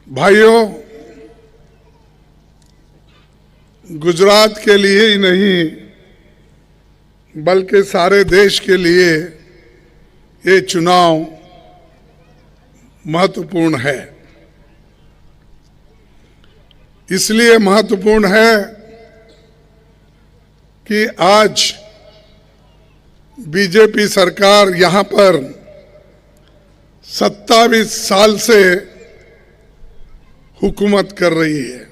भाइयों, गुजरात के लिए ही नहीं बल्कि सारे देश के लिए ये चुनाव महत्वपूर्ण है। इसलिए महत्वपूर्ण है कि आज बीजेपी सरकार यहां पर 27 साल से हुकूमत कर रही है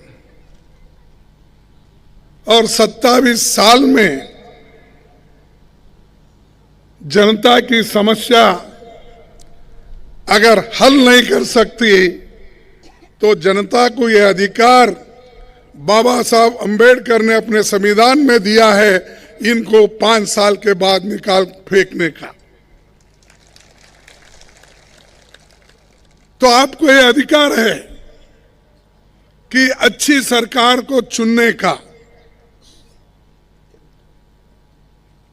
और 27 साल में जनता की समस्या अगर हल नहीं कर सकती तो जनता को यह अधिकार बाबा साहब अंबेडकर ने अपने संविधान में दिया है, इनको 5 साल के बाद निकाल फेंकने का। तो आपको यह अधिकार है कि अच्छी सरकार को चुनने का।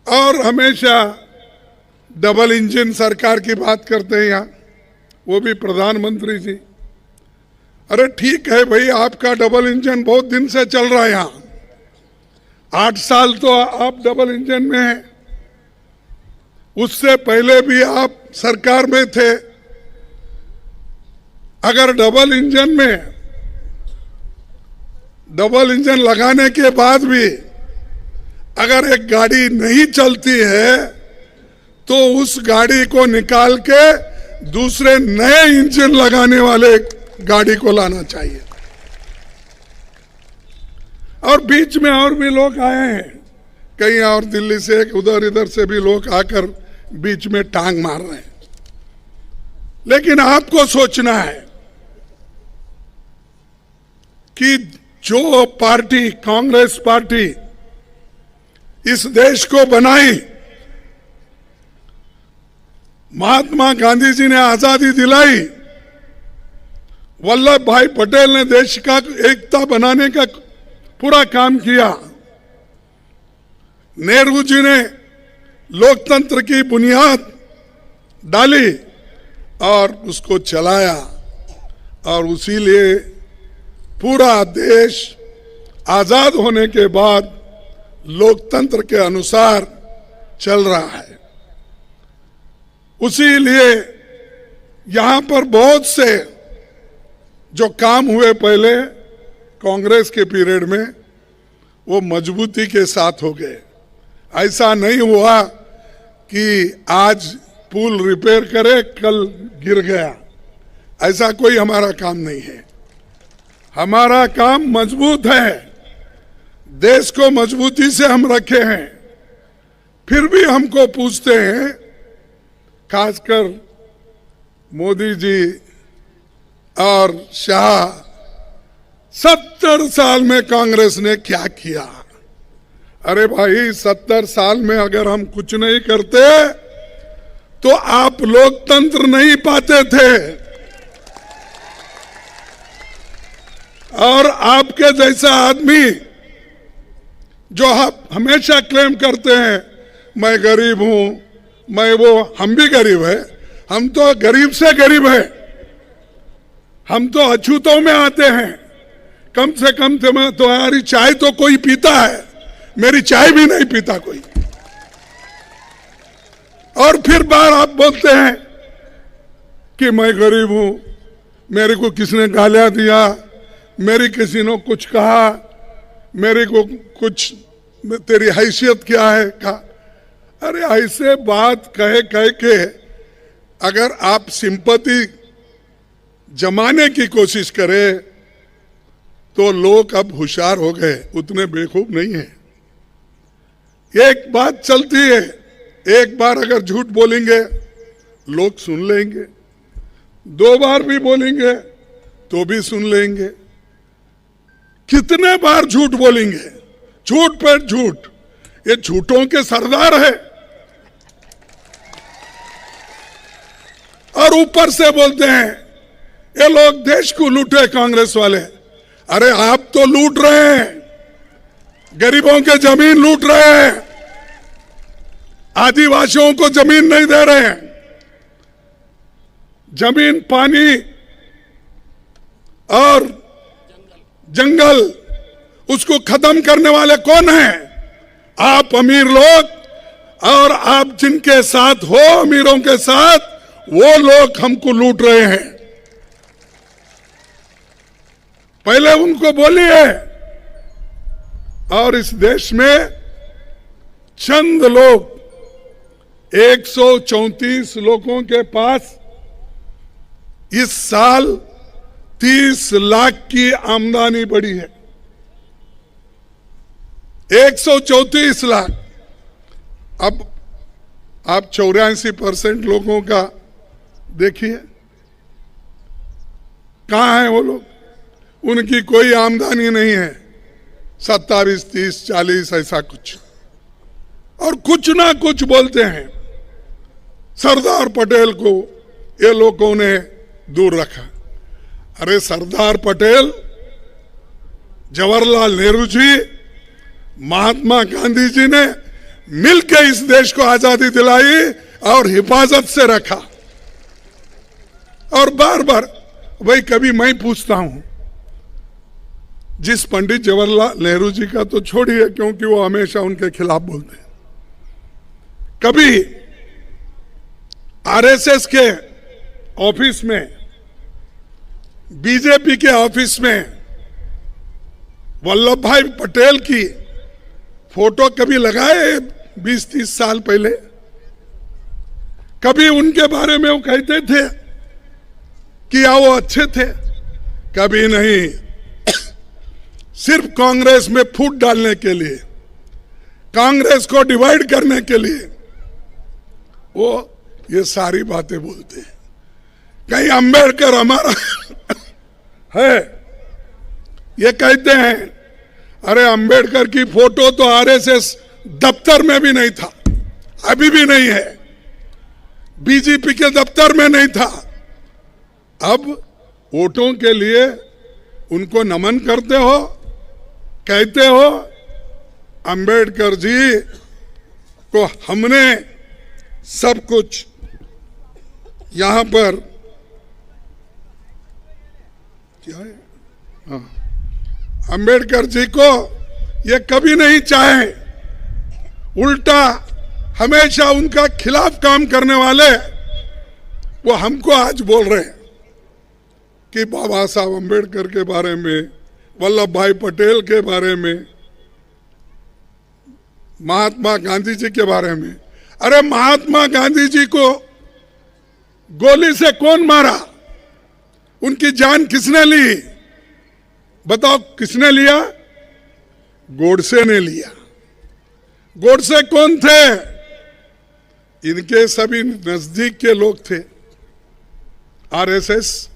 और हमेशा डबल इंजन सरकार की बात करते हैं यहाँ, वो भी प्रधानमंत्री जी। अरे ठीक है भाई, आपका डबल इंजन बहुत दिन से चल रहा है यहाँ, 8 साल तो आप डबल इंजन में हैं, उससे पहले भी आप सरकार में थे। अगर डबल इंजन लगाने के बाद भी अगर एक गाड़ी नहीं चलती है तो उस गाड़ी को निकाल के दूसरे नए इंजन लगाने वाले गाड़ी को लाना चाहिए। और बीच में और भी लोग आए हैं, कहीं और दिल्ली से उधर इधर से भी लोग आकर बीच में टांग मार रहे हैं। लेकिन आपको सोचना है कि जो पार्टी, कांग्रेस पार्टी इस देश को बनाई, महात्मा गांधी जी ने आजादी दिलाई, वल्लभ भाई पटेल ने देश का एकता बनाने का पूरा काम किया, नेहरू जी ने लोकतंत्र की बुनियाद डाली और उसको चलाया, और उसीलिए पूरा देश आजाद होने के बाद लोकतंत्र के अनुसार चल रहा है। उसीलिए यहां पर बहुत से जो काम हुए पहले कांग्रेस के पीरियड में, वो मजबूती के साथ हो गए। ऐसा नहीं हुआ कि आज पुल रिपेयर करे कल गिर गया, ऐसा कोई हमारा काम नहीं है। हमारा काम मजबूत है, देश को मजबूती से हम रखे हैं। फिर भी हमको पूछते हैं, खासकर मोदी जी और शाह, 70 साल में कांग्रेस ने क्या किया? अरे भाई, 70 साल में अगर हम कुछ नहीं करते तो आप लोकतंत्र नहीं पाते थे। और आपके जैसा आदमी जो आप हमेशा क्लेम करते हैं, मैं गरीब हूं, मैं वो, हम भी गरीब है, हम तो गरीब से गरीब है, हम तो अछूतों में आते हैं। कम से कम तुम्हारी चाय तो कोई पीता है, मेरी चाय भी नहीं पीता कोई। और फिर बार आप बोलते हैं कि मैं गरीब हूं, मेरे को किसने गालियां दिया, मेरी किसी ने कुछ कहा, मेरे को कुछ, तेरी हैसियत क्या है कहा। अरे ऐसे बात कह के अगर आप सिंपैथी जमाने की कोशिश करें तो लोग अब होशियार हो गए, उतने बेवकूफ नहीं है। एक बात चलती है, एक बार अगर झूठ बोलेंगे लोग सुन लेंगे, 2 बार भी बोलेंगे तो भी सुन लेंगे। कितने बार झूठ बोलेंगे? झूठ पर झूठ, ये झूठों के सरदार है। और ऊपर से बोलते हैं ये लोग देश को लूटे कांग्रेस वाले। अरे आप तो लूट रहे हैं, गरीबों के जमीन लूट रहे हैं, आदिवासियों को जमीन नहीं दे रहे हैं, जमीन, पानी जंगल, उसको खत्म करने वाले कौन हैं? आप अमीर लोग, और आप जिनके साथ हो, अमीरों के साथ, वो लोग हमको लूट रहे हैं। पहले उनको बोलिए। और इस देश में चंद लोग, 134 लोगों के पास इस साल 30 लाख की आमदनी बढ़ी है। 134 लाख। अब आप 84% लोगों का देखिए, कहां है वो लोग? उनकी कोई आमदनी नहीं है, 27, 30, 40 ऐसा कुछ, और कुछ ना कुछ बोलते हैं। सरदार पटेल को ये लोगों ने दूर रखा। अरे सरदार पटेल, जवाहरलाल नेहरू जी, महात्मा गांधी जी ने मिलकर इस देश को आजादी दिलाई और हिफाजत से रखा। और बार बार भाई, कभी मैं पूछता हूं, जिस पंडित जवाहरलाल नेहरू जी का तो छोड़िए, क्योंकि वो हमेशा उनके खिलाफ बोलते हैं, कभी आरएसएस के ऑफिस में, बीजेपी के ऑफिस में वल्लभ भाई पटेल की फोटो कभी लगाए? 20-30 साल पहले कभी उनके बारे में वो कहते थे कि वो अच्छे थे? कभी नहीं। सिर्फ कांग्रेस में फूट डालने के लिए, कांग्रेस को डिवाइड करने के लिए वो ये सारी बातें बोलते हैं। कहीं अंबेडकर हमारा है, ये कहते हैं अरे अंबेडकर की फोटो तो आरएसएस दफ्तर में भी नहीं था, अभी भी नहीं है, बीजेपी के दफ्तर में नहीं था। अब वोटों के लिए उनको नमन करते हो, कहते हो अंबेडकर जी को हमने सब कुछ यहां पर क्या है, हाँ, अंबेडकर जी को ये कभी नहीं चाहे, उल्टा हमेशा उनका खिलाफ काम करने वाले वो हमको आज बोल रहे हैं कि बाबा साहब अंबेडकर के बारे में, वल्लभ भाई पटेल के बारे में, महात्मा गांधी जी के बारे में। अरे महात्मा गांधी जी को गोली से कौन मारा? उनकी जान किसने ली? बताओ, किसने लिया? गोडसे ने लिया। गोडसे कौन थे? इनके सभी नजदीक के लोग थे। आरएसएस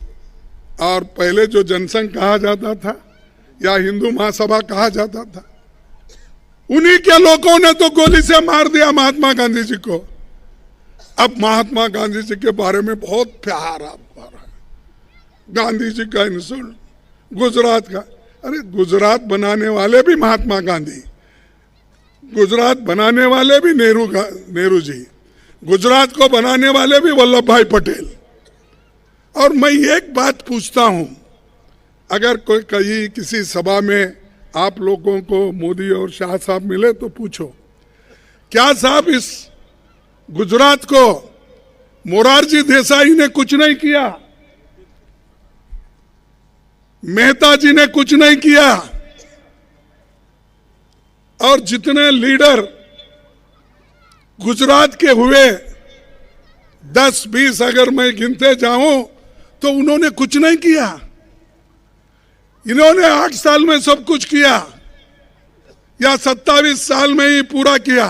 और पहले जो जनसंघ कहा जाता था या हिंदू महासभा कहा जाता था, उन्हीं के लोगों ने तो गोली से मार दिया महात्मा गांधी जी को। अब महात्मा गांधी जी के बारे में बहुत प्यार आपको आ रहा है, गांधी जी का इंसल्ट, गुजरात का। अरे गुजरात बनाने वाले भी महात्मा गांधी, गुजरात बनाने वाले भी नेहरू जी, गुजरात को बनाने वाले भी वल्लभ भाई पटेल। और मैं एक बात पूछता हूं, अगर कोई कहीं किसी सभा में आप लोगों को मोदी और शाह साहब मिले तो पूछो, क्या साहब इस गुजरात को मोरारजी देसाई ने कुछ नहीं किया? मेहता जी ने कुछ नहीं किया? और जितने लीडर गुजरात के हुए 10-20 अगर मैं गिनते जाऊं तो उन्होंने कुछ नहीं किया। इन्होंने 8 साल में सब कुछ किया या 27 साल में ही पूरा किया?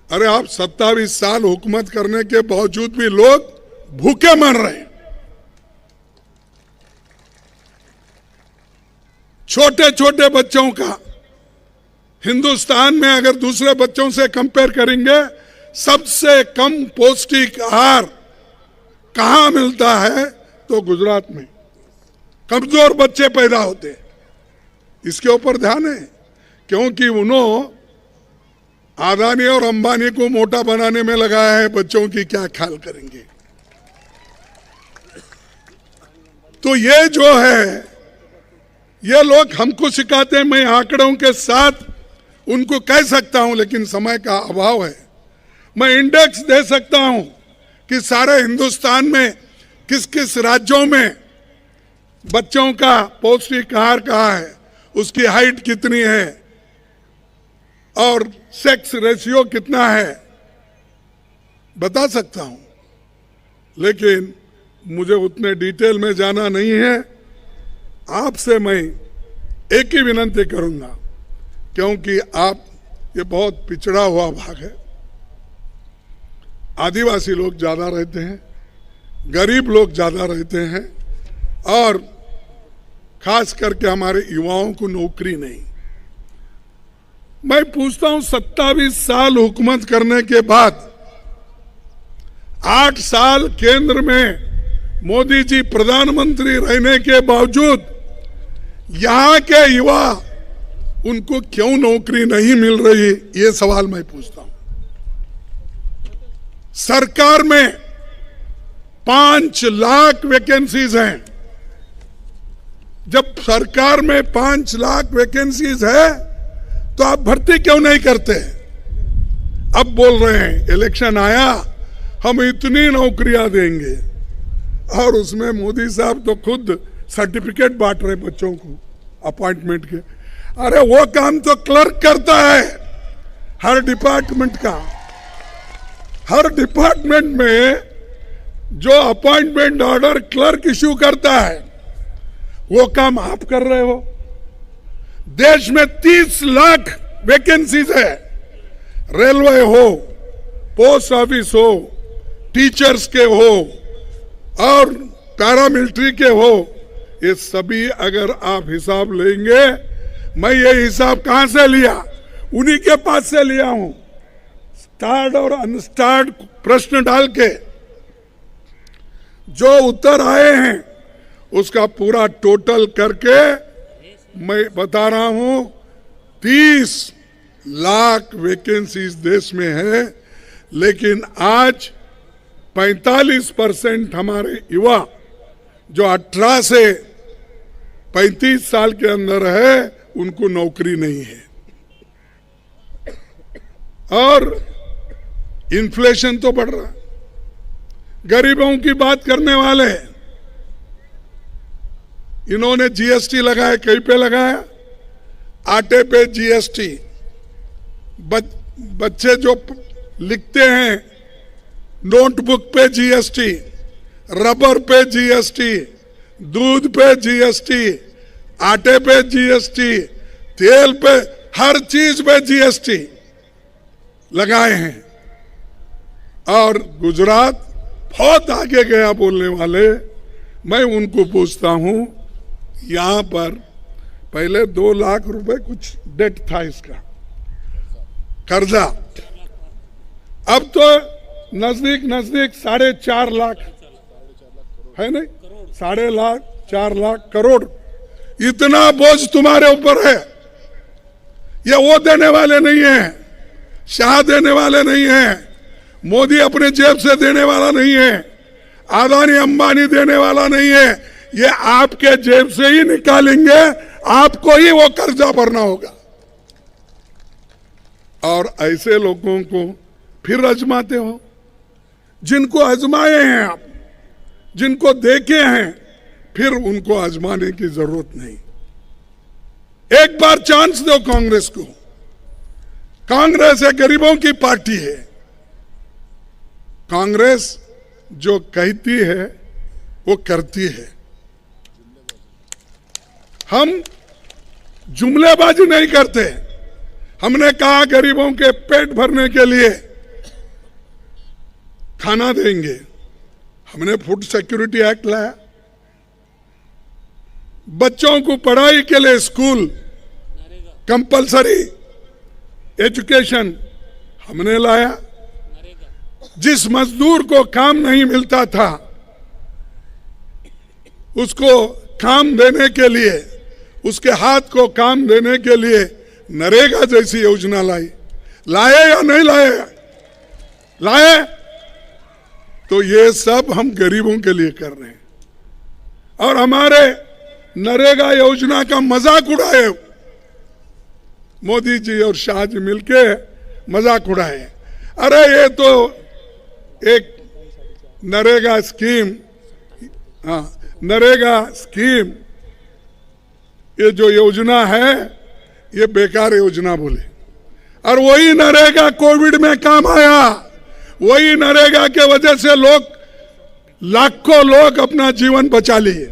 अरे आप 27 साल हुकूमत करने के बावजूद भी लोग भूखे मर रहे हैं। छोटे छोटे बच्चों का हिंदुस्तान में अगर दूसरे बच्चों से कंपेयर करेंगे, सबसे कम पौष्टिक आहार कहां मिलता है? तो गुजरात में कमजोर बच्चे पैदा होते हैं। इसके ऊपर ध्यान है, क्योंकि उन्होंने अदानी और अंबानी को मोटा बनाने में लगाया है, बच्चों की क्या ख्याल करेंगे? तो ये जो है, ये लोग हमको सिखाते हैं, मैं आंकड़ों के साथ उनको कह सकता हूं, लेकिन समय का अभाव है। मैं इंडेक्स दे सकता हूं कि सारे हिंदुस्तान में किस किस राज्यों में बच्चों का पौष्टिक आहार कहाँ है, उसकी हाइट कितनी है और सेक्स रेशियो कितना है, बता सकता हूं। लेकिन मुझे उतने डिटेल में जाना नहीं है। आपसे मैं एक ही विनती करूंगा, क्योंकि आप ये बहुत पिछड़ा हुआ भाग है, आदिवासी लोग ज्यादा रहते हैं, गरीब लोग ज्यादा रहते हैं, और खास करके हमारे युवाओं को नौकरी नहीं। मैं पूछता हूं, 27 साल हुकूमत करने के बाद 8 साल केंद्र में मोदी जी प्रधानमंत्री रहने के बावजूद यहां के युवा उनको क्यों नौकरी नहीं मिल रही, ये सवाल मैं पूछता हूं। सरकार में 5 लाख वैकेंसीज हैं। जब सरकार में 5 लाख वैकेंसीज है तो आप भर्ती क्यों नहीं करते? अब बोल रहे हैं इलेक्शन आया, हम इतनी नौकरियां देंगे, और उसमें मोदी साहब तो खुद सर्टिफिकेट बांट रहे बच्चों को अपॉइंटमेंट के। अरे वो काम तो क्लर्क करता है हर डिपार्टमेंट का। हर डिपार्टमेंट में जो अपॉइंटमेंट ऑर्डर क्लर्क इश्यू करता है, वो काम आप कर रहे हो। देश में 30 लाख वैकेंसीज है, रेलवे हो, पोस्ट ऑफिस हो, टीचर्स के हो और पैरामिलिट्री के हो। ये सभी अगर आप हिसाब लेंगे, मैं ये हिसाब कहां से लिया? उन्हीं के पास से लिया हूं। स्टार्ड और अनस्टार्ड प्रश्न डाल के जो उत्तर आए हैं उसका पूरा टोटल करके मैं बता रहा हूं, 30 लाख वैकेंसीज देश में है। लेकिन आज 45% हमारे युवा जो 18 से 35 साल के अंदर है, उनको नौकरी नहीं है। और इन्फ्लेशन तो बढ़ रहा है। गरीबों की बात करने वाले इन्होंने जीएसटी लगाया, कहीं पे लगाया? आटे पे जीएसटी, बच्चे जो लिखते हैं नोटबुक पे जीएसटी, रबर पे जीएसटी, दूध पे जीएसटी, आटे पे जीएसटी, तेल पे, हर चीज पे जीएसटी लगाए हैं। और गुजरात बहुत आगे गया बोलने वाले, मैं उनको पूछता हूं, यहां पर पहले 2 लाख रुपए कुछ डेट था इसका, कर्जा, अब तो नजदीक 4.5 लाख है, नहीं 4.5 लाख करोड़। इतना बोझ तुम्हारे ऊपर है। ये वो देने वाले नहीं है, शाह देने वाले नहीं है, मोदी अपने जेब से देने वाला नहीं है, अदानी अंबानी देने वाला नहीं है। ये आपके जेब से ही निकालेंगे, आपको ही वो कर्जा भरना होगा। और ऐसे लोगों को फिर आजमाते हो, जिनको आजमाए हैं आप, जिनको देखे हैं, फिर उनको आजमाने की जरूरत नहीं। एक बार चांस दो कांग्रेस को। कांग्रेस एक गरीबों की पार्टी है। कांग्रेस जो कहती है वो करती है। हम जुमलेबाजी नहीं करते। हमने कहा गरीबों के पेट भरने के लिए खाना देंगे, हमने फूड सिक्योरिटी एक्ट लाया। बच्चों को पढ़ाई के लिए स्कूल कंपलसरी एजुकेशन हमने लाया। जिस मजदूर को काम नहीं मिलता था उसको काम देने के लिए, उसके हाथ को काम देने के लिए नरेगा जैसी योजना लाए या नहीं लाए? तो ये सब हम गरीबों के लिए कर रहे हैं। और हमारे नरेगा योजना का मजाक उड़ाए, मोदी जी और शाह जी मिलके मजाक उड़ाए। अरे ये तो एक नरेगा स्कीम, हाँ नरेगा स्कीम, ये जो योजना है ये बेकार योजना बोले, और वही नरेगा कोविड में काम आया। वही नरेगा के वजह से लोग, लाखों लोग अपना जीवन बचा लिए।